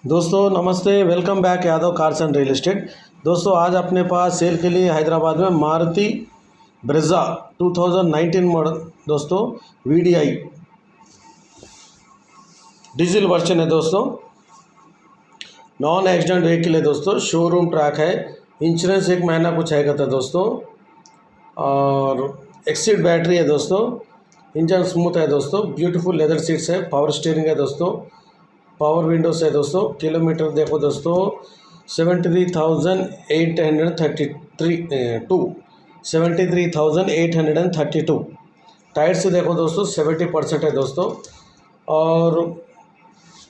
दोस्तों नमस्ते, welcome back Yadav cars and real estate. दोस्तों आज अपने पास सेल के लिए हैदराबाद में मारुति ब्रेज़ा 2019 मॉडल दोस्तों वीडीआई डीजल वर्जन है दोस्तों। नॉन एक्सीडेंट व्हीकल है दोस्तों, शोरूम ट्रैक है, इंश्योरेंस 1 महीना कुछ है था दोस्तों, और एक्सिड बैटरी है दोस्तों, इंजन स्मूथ है दोस्तों, ब्यूटीफुल लेदर सीट्स है, पावर स्टीयरिंग है दोस्तों, पावर विंडोज है दोस्तों। किलोमीटर देखो दोस्तों 73,832 टायर्स से देखो दोस्तों 70% है दोस्तों। और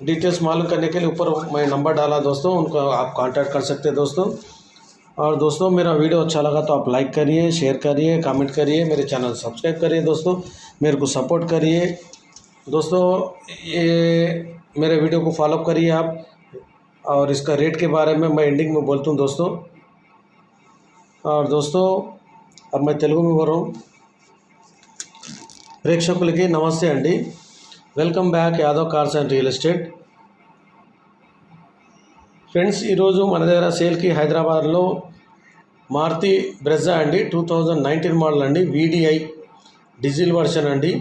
डिटेल्स मालूम करने के लिए ऊपर मैं नंबर डाला दोस्तों, उनको आप कांटेक्ट कर सकते हैं दोस्तों। और दोस्तों मेरा वीडियो अच्छा लगा तो आप लाइक करिए, शेयर करिए, कमेंट करिए, मेरे चैनल सब्सक्राइब करिए दोस्तों, मेरे को सपोर्ट करिए दोस्तों। ये मेरे वीडियो को फॉलो करिए आप। और इसका रेट के बारे में मैं एंडिंग में बोलता हूँ दोस्तों। और दोस्तों अब मैं तेलुगु में बोल रहा हूँ। ప్రేక్షకులకి నమస్తే అండి, welcome back Yadav cars and real estate friends. ఈరోజు మన దగ్గర సేల్కి హైదరాబాద్లో మారుతి బ్రెజా అండి 2019 మోడల్ అండి, వీడిఐ డీజిల్ వర్షన్ అండి,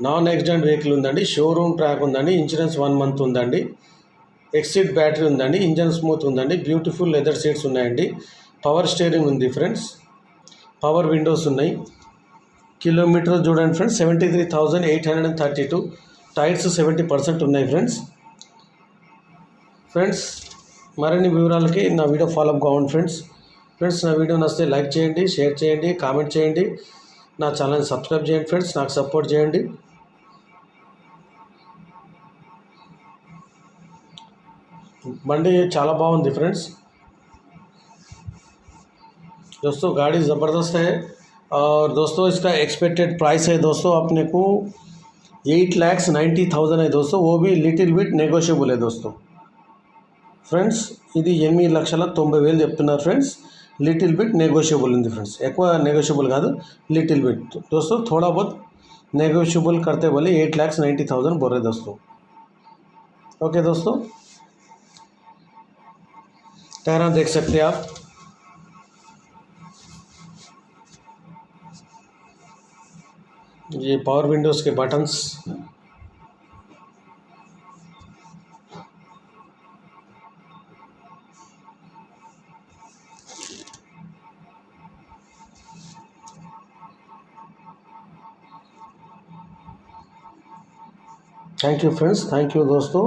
నాన్ యాక్సిడెంట్ వెహికల్ ఉందండి, షోరూమ్ ట్రాక్ ఉందండి, ఇన్సూరెన్స్ 1 మంత్ ఉందండి, ఎక్సిడ్ బ్యాటరీ ఉందండి, ఇంజన్ స్మూత్ ఉందండి, బ్యూటిఫుల్ లెదర్ సీట్స్ ఉన్నాయండి, పవర్ స్టీరింగ్ ఉంది ఫ్రెండ్స్, పవర్ విండోస్ ఉన్నాయి। కిలోమీటర్ చూడండి ఫ్రెండ్స్ 73,832, టైర్స్ 70% ఉన్నాయి ఫ్రెండ్స్। మరిన్ని వివరాలకి నా వీడియో ఫాలో అప్ కావండి ఫ్రెండ్స్ నా వీడియో నచ్చితే లైక్ చేయండి, షేర్ చేయండి, కామెంట్ చేయండి, నా ఛానల్ సబ్స్క్రైబ్ చేయండి ఫ్రెండ్స్, నాకు సపోర్ట్ చేయండి। బండి చాలా బాగుంది ఫ్రెండ్స్। दोस्तों गाड़ी ज़बरदस्त है। और दोस्तों इसका एक्सपेक्टेड प्राइस है दोस्तों अपने को 8,90,000 है दोस्तों, वो भी लिटिल बिट नेगोशियबल है दोस्तों। ఫ్రెండ్స్ ఇది 8,90,000 చెప్తున్నారు ఫ్రెండ్స్, లిటిల్ బిట్ నెగోషియబుల్ ఉంది ఫ్రెండ్స్, ఎక్కువ నెగోషియబుల్ కాదు, లిటిల్ బిట్ दोस्तों, थोड़ा बहुत नेगोशियबल करते बोले 8,90,000 बोल रहे दोस्तों। ओके दोस्तों, टायरा देख सकते हैं आप, ये पावर विंडोज़ के buttons, thank you friends, thank you दोस्तों।